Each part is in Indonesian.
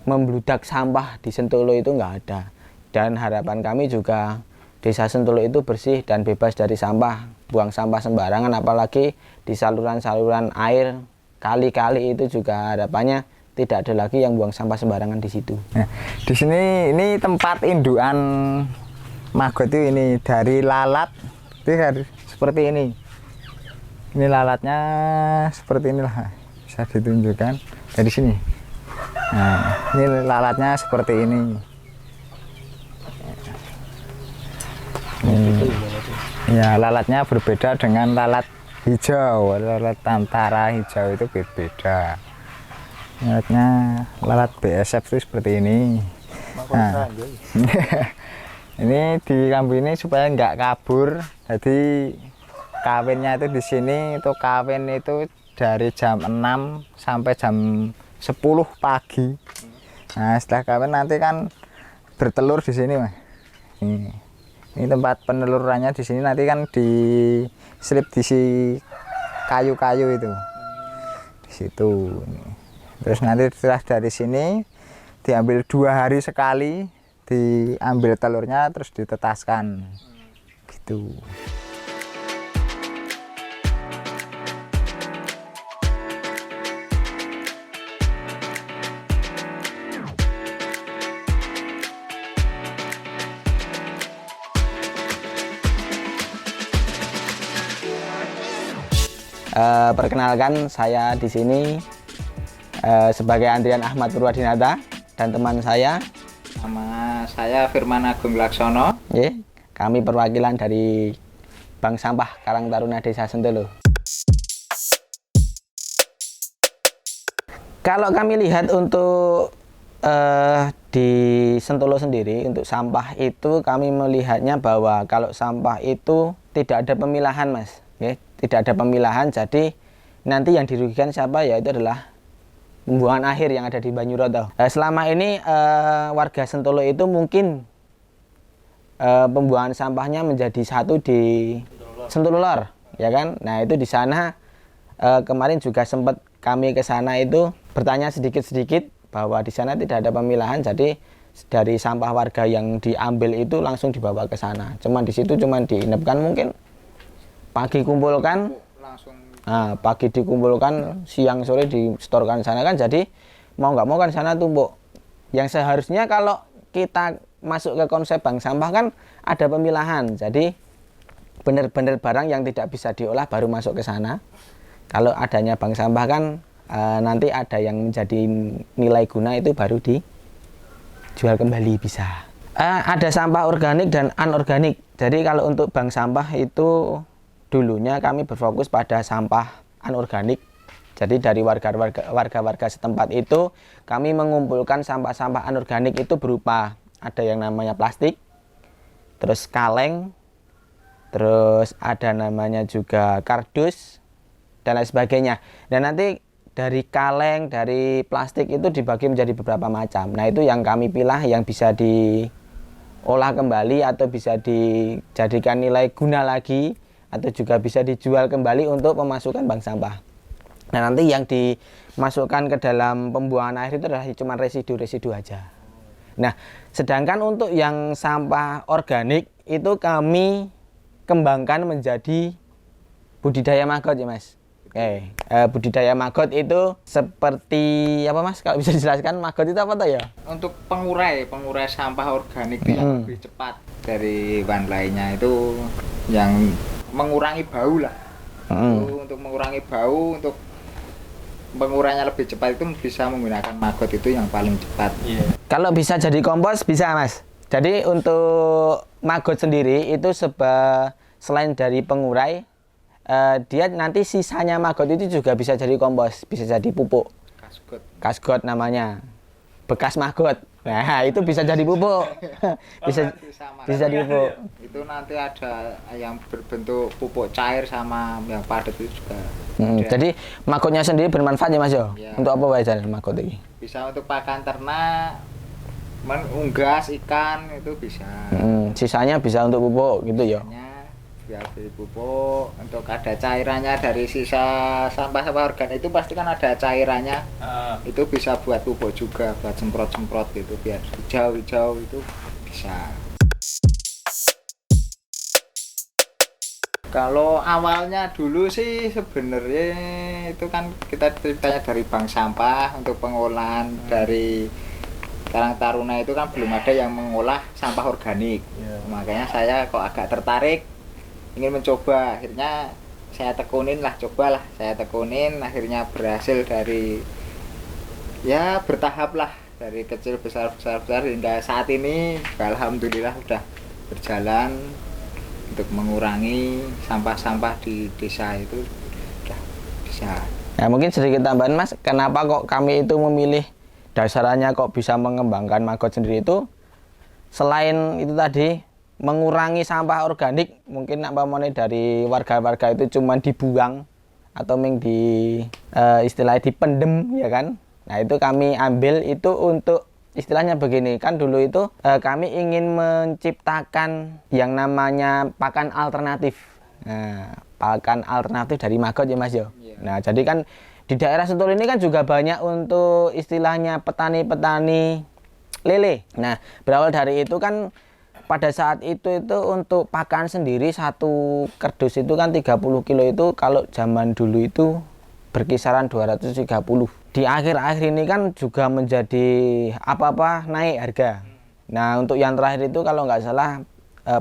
membludak sampah di Sentolo itu nggak ada. Dan harapan kami juga Desa Sentolo itu bersih dan bebas dari sampah, buang sampah sembarangan, apalagi di saluran-saluran air, kali-kali itu juga harapannya tidak ada lagi yang buang sampah sembarangan di situ. Nah, di sini ini tempat indukan maggot itu ini dari lalat itu harus seperti ini. Ini lalatnya seperti inilah, bisa ditunjukkan dari sini. Nah, ini lalatnya seperti ini. Ya, lalatnya berbeda dengan lalat hijau. Lalat tantara hijau itu berbeda. Lalat BSF itu seperti ini. Nah, ini di kambu ini supaya nggak kabur. Jadi kawinnya itu di sini itu kawin itu dari jam 6 sampai jam 10 pagi. Nah, setelah kawin nanti kan bertelur di sini, Mas. Ini tempat penelurannya di sini, nanti kan diselip di kayu-kayu itu. Di situ. Terus nanti setelah dari sini diambil 2 hari sekali, diambil telurnya terus ditetaskan. Gitu. Perkenalkan, saya di sini sebagai Andrian Ahmad Purwadinata dan teman saya. Nama saya Firman Agung Laksono. Kami perwakilan dari Bank Sampah Karang Taruna Desa Sentolo. Kalau kami lihat untuk di Sentolo sendiri, untuk sampah itu kami melihatnya bahwa kalau sampah itu tidak ada pemilahan, Mas. Tidak ada pemilahan, jadi nanti yang dirugikan siapa? Ya itu adalah pembuangan akhir yang ada di Banyuroto. Selama ini warga Sentolo itu mungkin pembuangan sampahnya menjadi satu di Sentolo Lor, ya kan? Nah itu di sana kemarin juga sempat kami ke sana itu bertanya sedikit-sedikit bahwa di sana tidak ada pemilahan, jadi dari sampah warga yang diambil itu langsung dibawa ke sana. Cuman di situ cuman diinapkan, mungkin pagi kumpulkan, pagi dikumpulkan, siang sore distorkan di sana kan, jadi mau nggak mau kan sana tumpuk. Yang seharusnya kalau kita masuk ke konsep bank sampah kan ada pemilahan, jadi benar-benar barang yang tidak bisa diolah baru masuk ke sana. Kalau adanya bank sampah kan nanti ada yang menjadi nilai guna itu baru dijual kembali bisa. Ada sampah organik dan anorganik. Jadi kalau untuk bank sampah itu dulunya kami berfokus pada sampah anorganik. Jadi dari warga-warga setempat itu kami mengumpulkan sampah-sampah anorganik itu berupa ada yang namanya plastik, terus kaleng, terus ada namanya juga kardus dan lain sebagainya. Dan nanti dari kaleng, dari plastik itu dibagi menjadi beberapa macam. Nah itu yang kami pilih yang bisa diolah kembali atau bisa dijadikan nilai guna lagi, atau juga bisa dijual kembali untuk pemasukan bank sampah. Nah nanti yang dimasukkan ke dalam pembuangan air itu adalah cuma residu-residu aja. Nah sedangkan untuk yang sampah organik itu kami kembangkan menjadi budidaya maggot ya Mas. Budidaya maggot itu seperti apa Mas? Kalau bisa dijelaskan maggot itu apa tuh ya? Untuk pengurai sampah organik yang lebih cepat dari bahan lainnya, itu yang mengurangi bau lah. Untuk mengurangi bau, untuk pengurainya lebih cepat itu bisa menggunakan maggot, itu yang paling cepat. Kalau bisa jadi kompos bisa Mas. Jadi untuk maggot sendiri itu selain dari pengurai, dia nanti sisanya maggot itu juga bisa jadi kompos, bisa jadi pupuk. Kasgot namanya, bekas maggot. Nah itu bisa jadi pupuk. bisa jadi pupuk. Itu nanti ada yang berbentuk pupuk cair sama yang padat itu juga. Jadi maggotnya sendiri bermanfaat ya Mas yo? Ya. Untuk apa aja maggot ini? Bisa untuk pakan ternak, unggas ikan itu bisa. Sisanya bisa untuk pupuk gitu ya. biar beli pupuk. Untuk ada cairannya dari sisa sampah-sampah organik itu pasti kan ada cairannya. Itu bisa buat pupuk juga, buat semprot-semprot gitu biar hijau-hijau itu bisa. Kalau awalnya dulu sih sebenarnya itu kan kita ceritanya dari bank sampah untuk pengolahan dari Karang Taruna itu kan belum ada yang mengolah sampah organik. Makanya saya kok agak tertarik ingin mencoba. Akhirnya saya tekunin, akhirnya berhasil dari ya bertahap lah, dari kecil besar hingga saat ini alhamdulillah udah berjalan untuk mengurangi sampah-sampah di desa itu udah bisa. Nah, mungkin sedikit tambahan Mas, kenapa kok kami itu memilih dasarnya kok bisa mengembangkan Magot sendiri itu, selain itu tadi mengurangi sampah organik, mungkin nampaknya dari warga-warga itu cuma dibuang atau istilahnya dipendem ya kan. Nah itu kami ambil itu untuk istilahnya begini, kan dulu itu kami ingin menciptakan yang namanya pakan alternatif. Nah, pakan alternatif dari Magot ya Mas yo. Nah jadi kan di daerah Sentul ini kan juga banyak untuk istilahnya petani-petani lele. Nah, berawal dari itu kan pada saat itu untuk pakan sendiri satu kardus itu kan 30 kilo itu kalau zaman dulu itu berkisaran 230. Di akhir-akhir ini kan juga menjadi apa-apa naik harga. Nah, untuk yang terakhir itu kalau nggak salah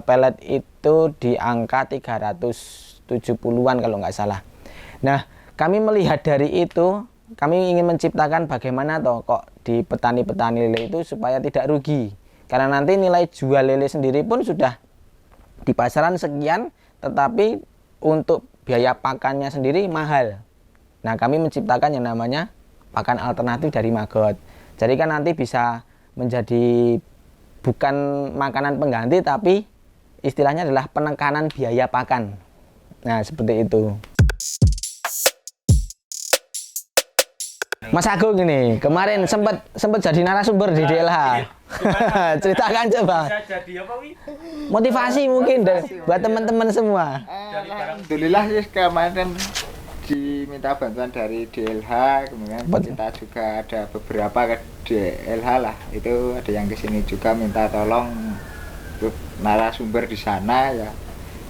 pelet itu di angka 370-an kalau nggak salah. Nah, kami melihat dari itu, kami ingin menciptakan bagaimana toh kok di petani-petani lele itu supaya tidak rugi. Karena nanti nilai jual lele sendiri pun sudah di pasaran sekian, tetapi untuk biaya pakannya sendiri mahal. Nah, kami menciptakan yang namanya pakan alternatif dari Magot. Jadi kan nanti bisa menjadi bukan makanan pengganti, tapi istilahnya adalah penekanan biaya pakan. Nah, seperti itu. Mas Agung ini kemarin sempat jadi narasumber di DLH. Ceritakan coba. Bisa jadi apa wi? Motivasi mungkin buat teman-teman semua. Alhamdulillah sih kemarin diminta bantuan dari DLH, kemudian kita juga ada beberapa ke DLH lah. Itu ada yang kesini juga minta tolong untuk narasumber di sana ya.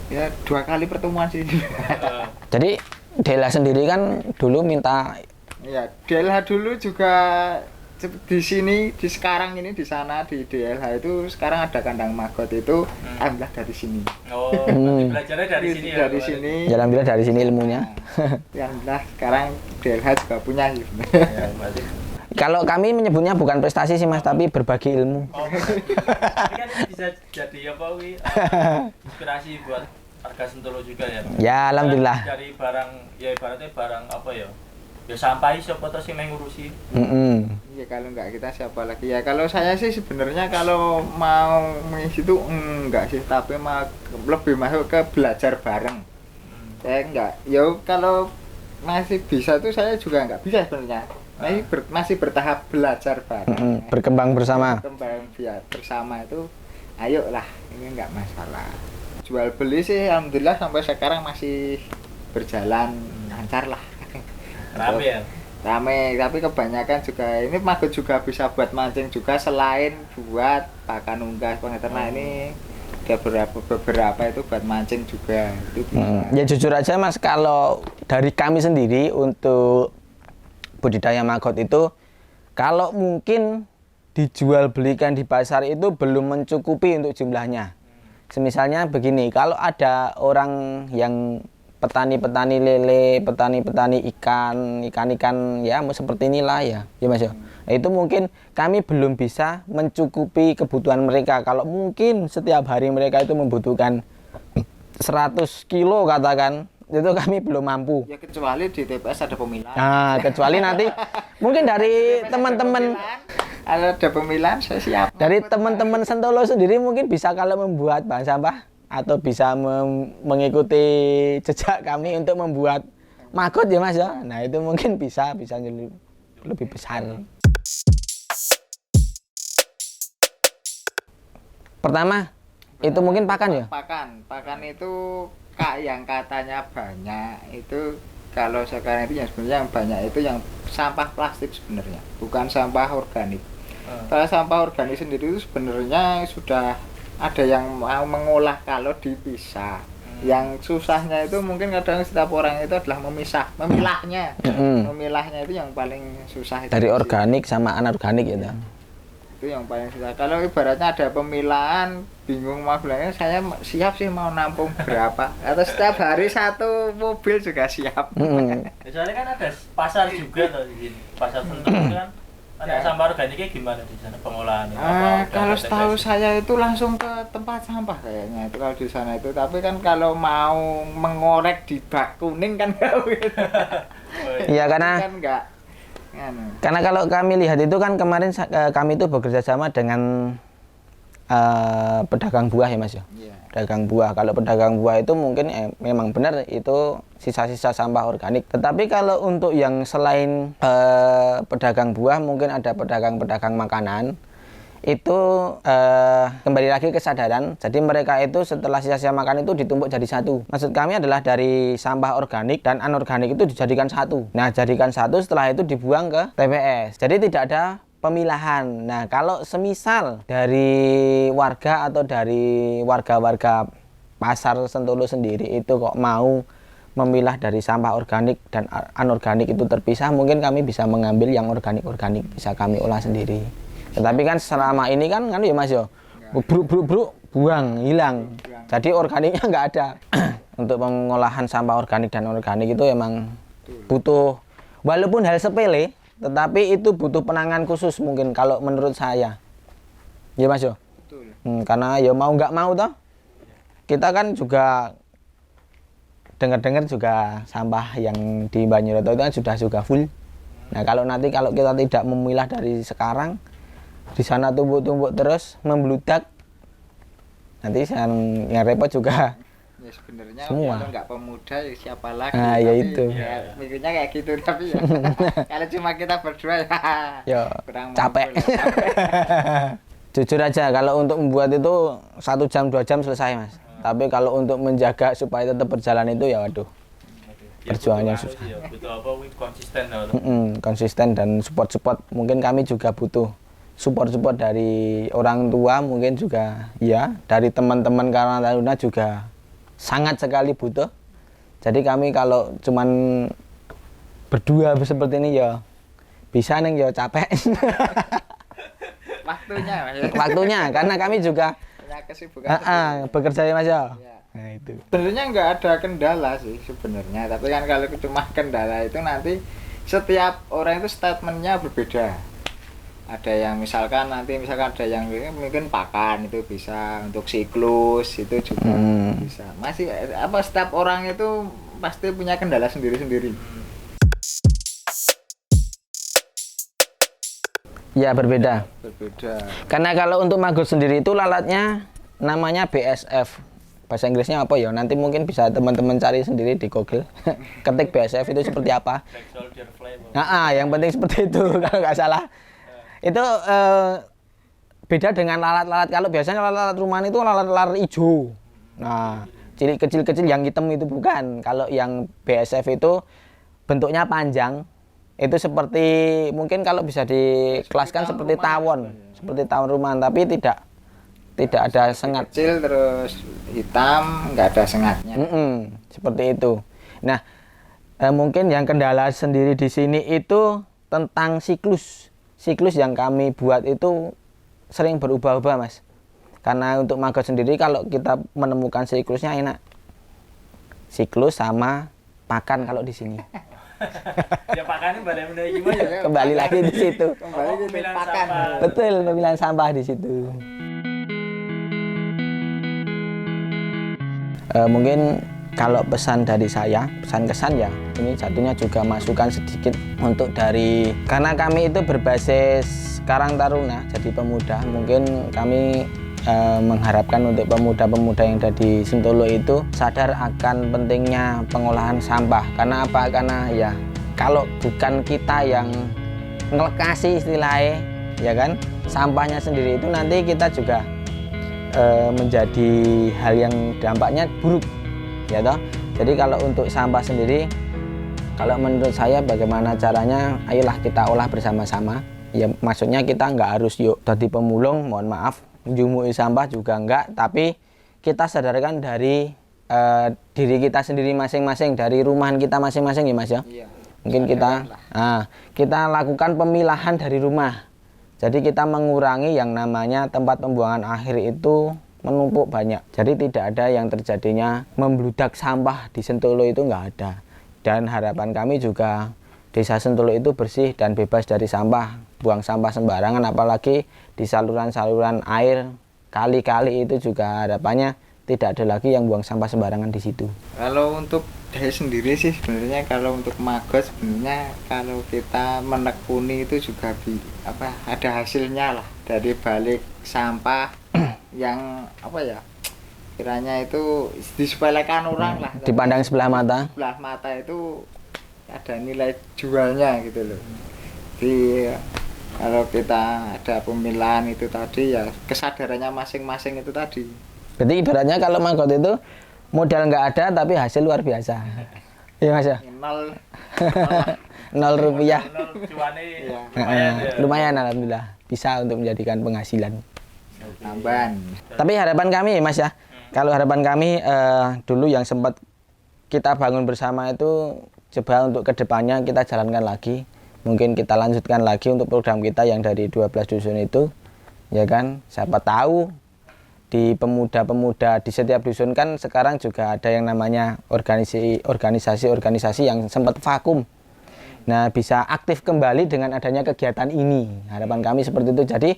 Ya 2 kali pertemuan sih. Jadi DLH sendiri kan dulu minta. Ya, DLH dulu juga di sini, di sekarang ini di sana di DLH itu sekarang ada kandang Magot itu alhamdulillah dari sini. Oh, belajarnya dari sini ya. Dari sini. Ya, alhamdulillah dari sini ilmunya. Ya alhamdulillah sekarang DLH juga punya gitu. Ya, berarti. Kalau kami menyebutnya bukan prestasi sih Mas, tapi berbagi ilmu. Oh, ini kan bisa jadi apa wi? Inspirasi buat warga Sentolo juga ya. Ya, alhamdulillah. Dari barang, ya ibaratnya barang apa ya? Ya sampai siapa tuh sih mengurusi. Ya kalau enggak kita siapa lagi ya. Kalau saya sih sebenarnya kalau mau mengisi itu enggak sih, tapi lebih masuk ke belajar bareng. Saya enggak. Ya kalau masih bisa tuh saya juga enggak bisa sebenarnya. Masih bertahap belajar bareng. Berkembang bersama. Berkembang bersama itu ayolah, ini enggak masalah. Jual beli sih alhamdulillah sampai sekarang masih berjalan lancar lah. Rame ya? Rame, tapi kebanyakan juga ini Magot juga bisa buat mancing juga selain buat pakan unggas pengeternak ini ada beberapa itu buat mancing juga itu Ya jujur aja Mas, kalau dari kami sendiri untuk budidaya Magot itu kalau mungkin dijual belikan di pasar itu belum mencukupi untuk jumlahnya. Semisalnya begini, kalau ada orang yang petani-petani lele, petani-petani ikan ya seperti inilah ya Mas ya. Nah, itu mungkin kami belum bisa mencukupi kebutuhan mereka. Kalau mungkin setiap hari mereka itu membutuhkan 100 kilo katakan, itu kami belum mampu. Ya kecuali di TPS ada pemilahan. Nah, kecuali nanti mungkin dari teman-teman ada pemilahan saya siap. Dari teman-teman Sentolo sendiri mungkin bisa kalau membuat bahan sampah atau bisa mengikuti jejak kami untuk membuat Magot ya Mas ya. Nah itu mungkin bisa lebih besar. Pertama itu mungkin pakan ya. Pakan itu yang katanya banyak itu kalau sekarang itu yang sebenarnya yang banyak itu yang sampah plastik sebenarnya, bukan sampah organik. Kalau sampah organik sendiri itu sebenarnya sudah ada yang mau mengolah kalau dipisah. Yang susahnya itu mungkin kadang setiap orang itu adalah memilahnya. Memilahnya itu yang paling susah itu. Dari organik sama anorganik gitu. Itu yang paling susah. Kalau ibaratnya ada pemilahan, bingung mau bilangnya saya siap sih mau nampung berapa. Atau setiap hari satu mobil juga siap. Soalnya kan ada pasar juga tuh di sini. Pasar Sentul kan ada sampah organiknya gimana di sana pengolahannya? Kalau setahu saya itu langsung ke tempat sampah kayaknya itu kalau di sana itu. Tapi kan kalau mau mengorek di bak kuning kan nggak gitu. Iya karena Kan nggak. karena kalau kami lihat itu kan kemarin kami itu bekerja sama dengan pedagang buah ya Mas ya. Iya. Pedagang buah. Kalau pedagang buah itu mungkin memang benar itu sisa-sisa sampah organik. Tetapi kalau untuk yang selain pedagang buah, mungkin ada pedagang-pedagang makanan. Itu kembali lagi kesadaran. Jadi mereka itu setelah sisa-sisa makan itu ditumpuk jadi satu. Maksud kami adalah dari sampah organik dan anorganik itu dijadikan satu. Nah, jadikan satu setelah itu dibuang ke TPS. Jadi tidak ada pemilahan. Nah, kalau semisal dari warga atau dari warga-warga pasar Sentolo sendiri itu kok mau memilah dari sampah organik dan anorganik itu terpisah, mungkin kami bisa mengambil yang organik-organik, bisa kami olah sendiri. Tetapi kan selama ini kan ya Mas yo, bruk buang, hilang. Jadi organiknya nggak ada. Untuk pengolahan sampah organik dan anorganik itu emang butuh, walaupun hal sepele, tetapi itu butuh penanganan khusus mungkin kalau menurut saya. Ya Mas yo. Karena ya mau nggak mau toh. Kita kan juga dengar-dengar juga sampah yang di Banyoreto itu kan sudah full. Nah, kalau kita tidak memilah dari sekarang, di sana tumpuk-tumpuk terus membludak, nanti yang repot juga Ya sebenarnya semua. kalau nggak pemuda ya siapa lagi. Nah, ya Tapi itu. Ya, mikirnya kayak gitu tapi ya. Kalau cuma kita berdua Ya kurang capek. mampu lah. Jujur aja kalau untuk membuat itu 1 jam 2 jam selesai Mas. Tapi kalau untuk menjaga supaya tetap berjalan itu ya waduh. Perjuangannya susah. Butuh apa? Konsisten lah. Konsisten dan support mungkin kami juga butuh support dari orang tua, mungkin juga ya dari teman-teman Karang Taruna juga sangat sekali butuh. Jadi kami kalau cuman berdua seperti ini ya bisa neng ya capek. Waktunya karena kami juga punya kesibukan bekerja ya Mas ya. Ya. Nah itu. Sebenarnya nggak ada kendala sih sebenarnya, tapi kan kalau cuma kendala itu nanti setiap orang itu statementnya berbeda. Ada yang misalkan ada yang mungkin pakan itu bisa, untuk siklus itu juga bisa. Masih setiap orang itu pasti punya kendala sendiri-sendiri. Ya berbeda. Karena kalau untuk maggot sendiri itu lalatnya namanya BSF. Bahasa Inggrisnya apa ya? Nanti mungkin bisa teman-teman cari sendiri di Google. Ketik BSF itu seperti apa. Nah, yang penting seperti itu kalau nggak salah. Itu beda dengan lalat-lalat. Kalau biasanya lalat rumahan itu lalat-lalat hijau. Nah, cilik kecil-kecil yang hitam itu bukan. Kalau yang BSF itu bentuknya panjang. Itu seperti mungkin kalau bisa dikelaskan seperti tawon, rumahan, tapi tidak ada sengat. Kecil terus hitam, nggak ada sengatnya. Seperti itu. Nah, mungkin yang kendala sendiri di sini itu tentang siklus yang kami buat itu sering berubah-ubah Mas. Karena untuk maggot sendiri kalau kita menemukan siklusnya enak. Siklus sama pakan kalau di sini. Ya pakannya benar-benar gimana ya? Kembali lagi di situ. Kembali ke pakan. Betul, pemilihan sampah di situ. Mungkin kalau pesan dari saya, pesan kesan ya, ini jatuhnya juga masukan sedikit untuk karena kami itu berbasis Karang Taruna, jadi pemuda, mungkin kami mengharapkan untuk pemuda-pemuda yang ada di Sentolo itu sadar akan pentingnya pengolahan sampah. Karena apa? Karena ya kalau bukan kita yang ngelekasi istilahnya, ya kan, sampahnya sendiri itu nanti kita juga menjadi hal yang dampaknya buruk. ya toh. Jadi kalau untuk sampah sendiri, kalau menurut saya bagaimana caranya, ayolah kita olah bersama-sama. Ya maksudnya kita nggak harus yuk jadi pemulung, mohon maaf, njumui sampah juga enggak, tapi kita sadarkan dari diri kita sendiri masing-masing, dari rumahan kita masing-masing ya Mas ya. Iya. Mungkin kita lakukan pemilahan dari rumah. Jadi kita mengurangi yang namanya tempat pembuangan akhir itu menumpuk banyak. Jadi tidak ada yang terjadinya membludak sampah di Sentolo itu nggak ada. Dan harapan kami juga Desa Sentolo itu bersih dan bebas dari sampah, buang sampah sembarangan, apalagi di saluran-saluran air, kali-kali itu juga harapannya tidak ada lagi yang buang sampah sembarangan di situ. Kalau untuk saya sendiri sih sebenarnya kalau untuk maggot sebenarnya kalau kita menekuni itu juga ada hasilnya lah dari balik sampah yang kiranya itu disepelekan orang lah. Dipandang sebelah mata. Sebelah mata itu ada nilai jualnya gitu loh. Jadi kalau kita ada pemilahan itu tadi ya kesadarannya masing-masing itu tadi. Berarti ibaratnya kalau maggot itu modal nggak ada tapi hasil luar biasa. Iya Mas ya? Nol rupiah. Lumayan alhamdulillah bisa untuk menjadikan penghasilan. Tambahan. Tapi harapan kami Mas ya, kalau harapan kami dulu yang sempat kita bangun bersama itu coba untuk kedepannya kita jalankan lagi. Mungkin kita lanjutkan lagi untuk program kita yang dari 12 dusun itu, ya kan? Siapa tahu di pemuda-pemuda di setiap dusun kan sekarang juga ada yang namanya organisasi-organisasi yang sempat vakum. Nah, bisa aktif kembali dengan adanya kegiatan ini. Harapan kami seperti itu. Jadi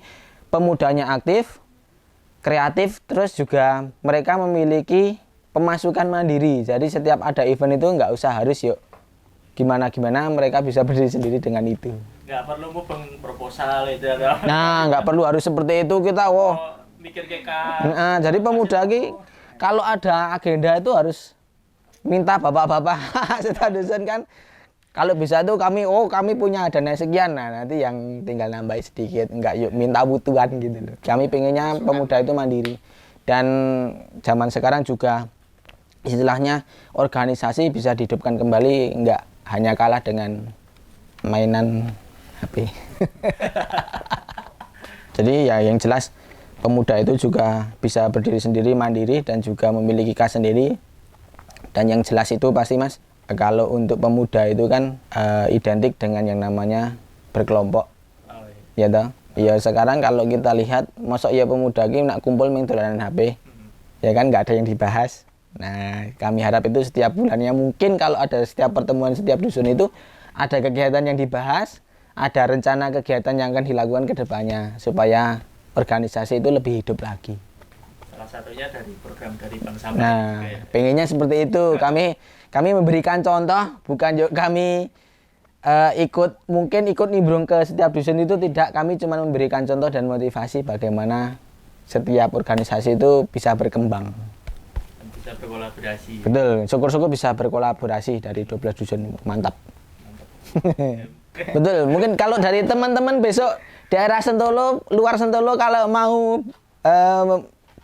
pemudanya aktif, kreatif, terus juga mereka memiliki pemasukan mandiri. Jadi setiap ada event itu nggak usah harus yuk gimana-gimana, mereka bisa berdiri sendiri dengan itu. Nggak perlu mubeng proposal itu ada. Nah, nggak perlu harus seperti itu kita. Mikir Jadi pemuda lagi kalau ada agenda itu harus minta bapak-bapak setiap dusun kan. Kalau bisa tuh kami punya dana sekian, nah nanti yang tinggal nambah sedikit, enggak yuk minta butuhan gitu loh. Kami pengennya pemuda itu mandiri. Dan zaman sekarang juga istilahnya organisasi bisa dihidupkan kembali, enggak hanya kalah dengan mainan HP. Jadi ya yang jelas pemuda itu juga bisa berdiri sendiri, mandiri, dan juga memiliki kas sendiri. Dan yang jelas itu pasti Mas, kalau untuk pemuda itu kan identik dengan yang namanya berkelompok. Ya toh? Ya sekarang kalau kita lihat, mosok ya pemuda ini nak kumpul main dolanan HP. Ya kan nggak ada yang dibahas. Nah, kami harap itu setiap bulannya mungkin kalau ada setiap pertemuan setiap dusun itu ada kegiatan yang dibahas, ada rencana kegiatan yang akan dilakukan ke depannya supaya organisasi itu lebih hidup lagi. Salah satunya dari program dari Bank Sampah. Nah, pengennya seperti itu. Kami memberikan contoh, bukan kami ikut nimbrung ke setiap dusun itu tidak. Kami cuma memberikan contoh dan motivasi bagaimana setiap organisasi itu bisa berkembang. Dan bisa berkolaborasi. Betul, syukur-syukur bisa berkolaborasi dari 12 dusun. Mantap. Betul, mungkin kalau dari teman-teman besok daerah Sentolo, luar Sentolo kalau mau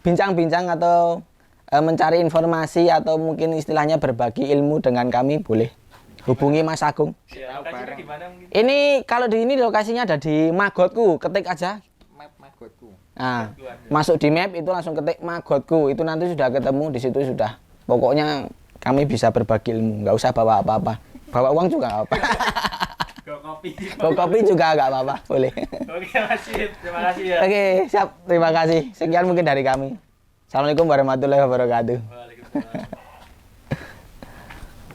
bincang-bincang atau mencari informasi atau mungkin istilahnya berbagi ilmu dengan kami, boleh hubungi Mas Agung. Ya, lokasinya di mana mungkin? Ini kalau di ini lokasinya ada di Magotku, ketik aja. Map Magotku. Nah, masuk di map itu langsung ketik Magotku, itu nanti sudah ketemu di situ sudah. Pokoknya kami bisa berbagi ilmu, nggak usah bawa apa-apa. Bawa uang juga nggak apa. Bawa kopi juga nggak apa-apa, boleh. Oke, terima kasih ya. Oke, siap. Terima kasih. Sekian mungkin dari kami. Assalamualaikum warahmatullahi wabarakatuh. Waalaikumsalam.